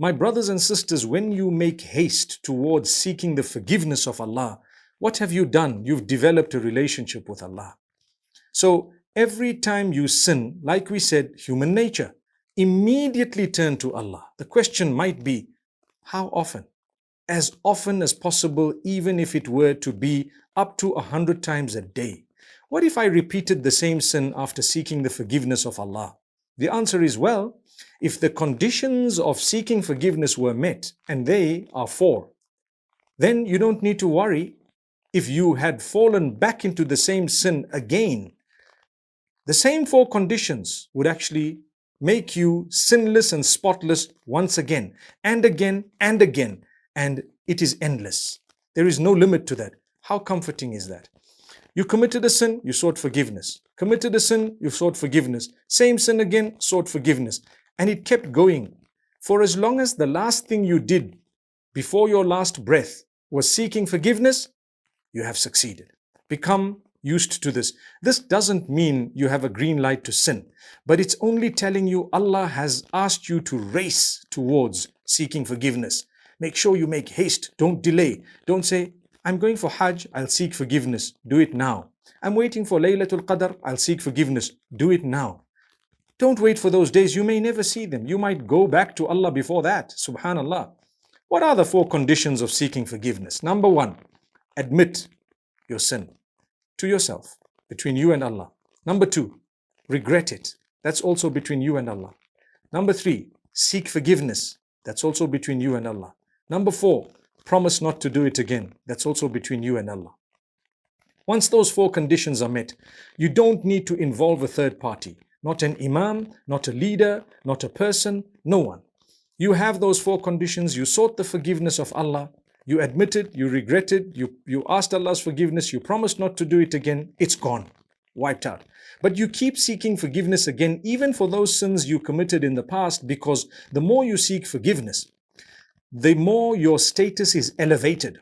My brothers and sisters, when you make haste towards seeking the forgiveness of Allah, what have you done? You've developed a relationship with Allah. So every time you sin, like we said, human nature, immediately turn to Allah. The question might be, how often? As often as possible, even if it were to be up to 100 times a day. What if I repeated the same sin after seeking the forgiveness of Allah? The answer is, well, if the conditions of seeking forgiveness were met, and they are 4, then you don't need to worry if you had fallen back into the same sin again. The same 4 conditions would actually make you sinless and spotless once again, and again, and again. And it is endless. There is no limit to that. How comforting is that? You committed a sin, you sought forgiveness. Committed a sin, you sought forgiveness. Same sin again, sought forgiveness. And it kept going. For as long as the last thing you did before your last breath was seeking forgiveness, you have succeeded. Become used to this. This doesn't mean you have a green light to sin, but it's only telling you Allah has asked you to race towards seeking forgiveness. Make sure you make haste. Don't delay. Don't say, I'm going for Hajj, I'll seek forgiveness. Do it now. I'm waiting for Laylatul Qadr, I'll seek forgiveness. Do it now. Don't wait for those days. You may never see them. You might go back to Allah before that. Subhanallah. What are the 4 conditions of seeking forgiveness? Number 1, admit your sin to yourself, between you and Allah. Number 2, regret it. That's also between you and Allah. Number 3, seek forgiveness. That's also between you and Allah. Number 4, promise not to do it again. That's also between you and Allah. Once those 4 conditions are met, you don't need to involve a third party. Not an imam, not a leader, not a person, no one. You have those 4 conditions. You sought the forgiveness of Allah. You admitted, you regretted, you asked Allah's forgiveness, you promised not to do it again. It's gone, wiped out. But you keep seeking forgiveness again, even for those sins you committed in the past, because the more you seek forgiveness, the more your status is elevated